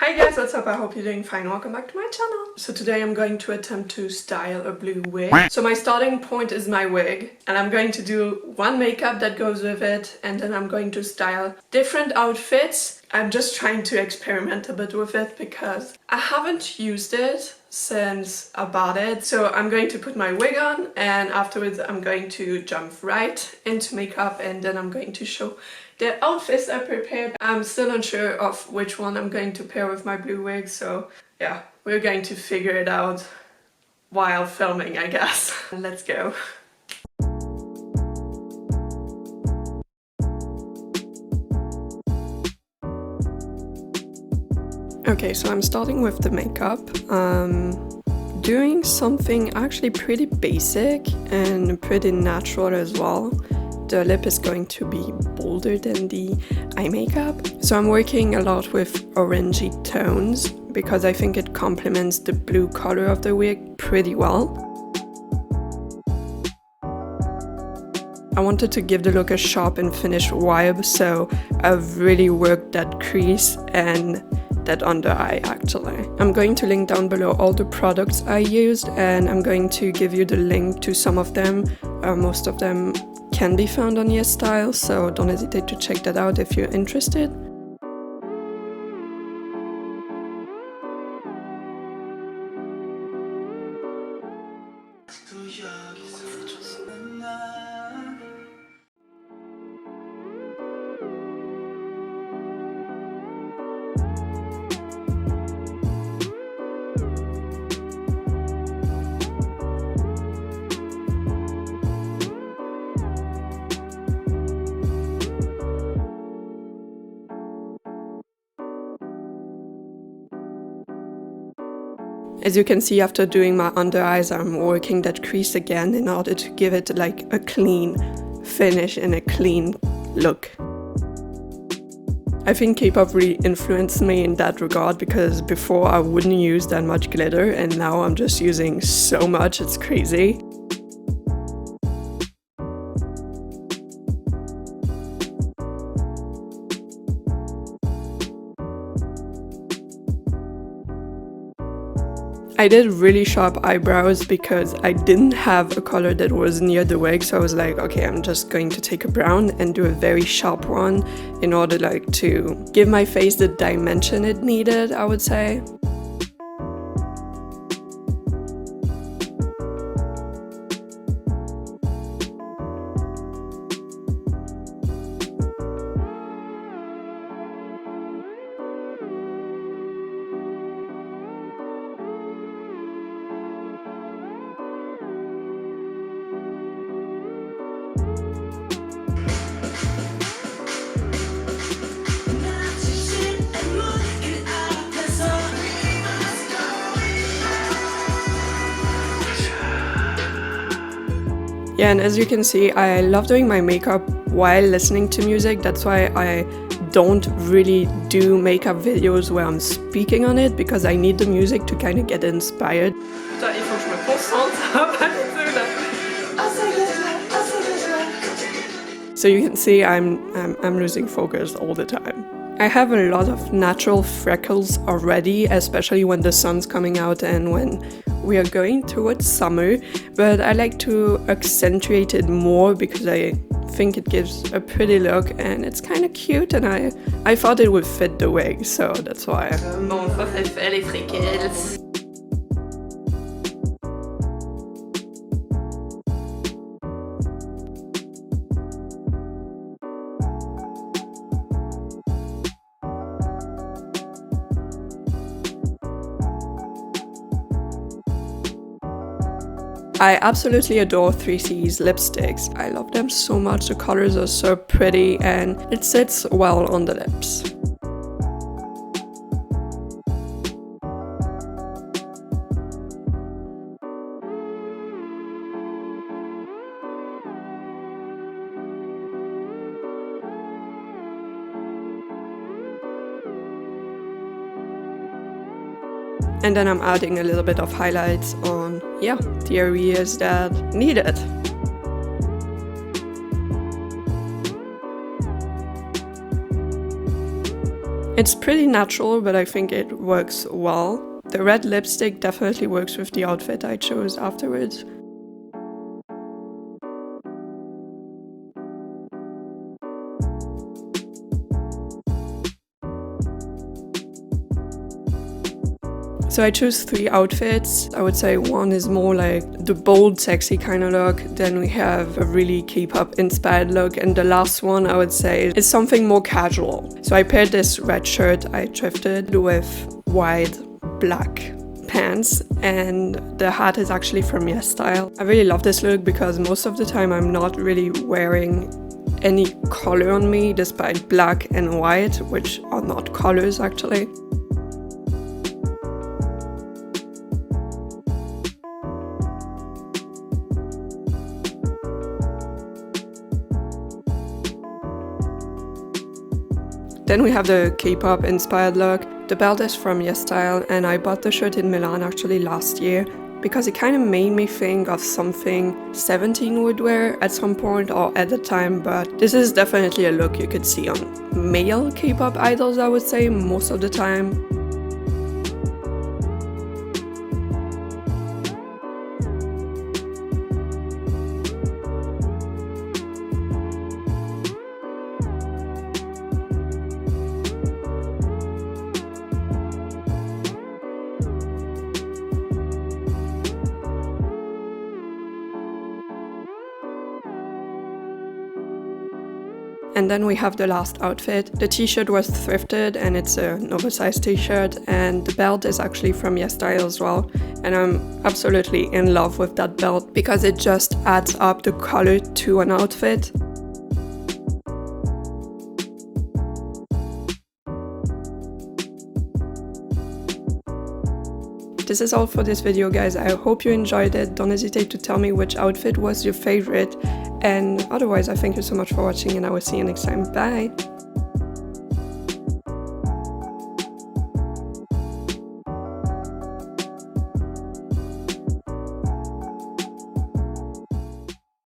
Hi guys, what's up? I hope you're doing fine. Welcome back to my channel. So today I'm going to attempt to style a blue wig. So my starting point is my wig, and I'm going to do one makeup that goes with it, and then I'm going to style different outfits. I'm just trying to experiment a bit with it because I haven't used it since I bought it. So I'm going to put my wig on, and afterwards I'm going to jump right into makeup, and then I'm going to show the outfits I prepared. I'm still unsure of which one I'm going to pair with my blue wig, so yeah, we're going to figure it out while filming, I guess. Let's go. Okay, so I'm starting with the makeup. Doing something actually pretty basic and pretty natural as well. The lip is going to be bolder than the eye makeup. So I'm working a lot with orangey tones because I think it complements the blue color of the wig pretty well. I wanted to give the look a sharp and finished vibe, so I've really worked that crease and that under eye actually. I'm going to link down below all the products I used, and I'm going to give you the link to some of them. Most of them can be found on Yesstyle, so don't hesitate to check that out if you're interested. As you can see, after doing my under eyes, I'm working that crease again in order to give it like a clean finish and a clean look. I think Kpop really influenced me in that regard, because before I wouldn't use that much glitter and now I'm just using so much, it's crazy. I did really sharp eyebrows because I didn't have a color that was near the wig, so I was like, okay, I'm just going to take a brown and do a very sharp one in order like to give my face the dimension it needed, I would say. Yeah, and as you can see, I love doing my makeup while listening to music. That's why I don't really do makeup videos where I'm speaking on it, because I need the music to kind of get inspired. So you can see I'm losing focus all the time. I have a lot of natural freckles already, especially when the sun's coming out and when we are going towards summer, but I like to accentuate it more because I think it gives a pretty look and it's kind of cute, and I thought it would fit the wig, so that's why. Bon, ça c'est fait les freckles. I absolutely adore 3C's lipsticks. I love them so much, the colors are so pretty and it sits well on the lips. And then I'm adding a little bit of highlights on, yeah, the areas that need it. It's pretty natural, but I think it works well. The red lipstick definitely works with the outfit I chose afterwards. So I chose 3 outfits. I would say one is more like the bold, sexy kind of look. Then we have a really K-pop inspired look. And the last one I would say is something more casual. So I paired this red shirt I thrifted with white, black pants, and the hat is actually from Yesstyle. I really love this look because most of the time I'm not really wearing any color on me, despite black and white, which are not colors actually. Then we have the K-pop inspired look. The belt is from Yesstyle, and I bought the shirt in Milan actually last year because it kind of made me think of something 17 would wear at some point or at the time, but this is definitely a look you could see on male K-pop idols, I would say, most of the time. And then we have the last outfit. The t-shirt was thrifted and it's an oversized t-shirt, and the belt is actually from Yesstyle as well. And I'm absolutely in love with that belt because it just adds up the color to an outfit. This is all for this video, guys. I hope you enjoyed it. Don't hesitate to tell me which outfit was your favorite. And otherwise, I thank you so much for watching, and I will see you next time. Bye!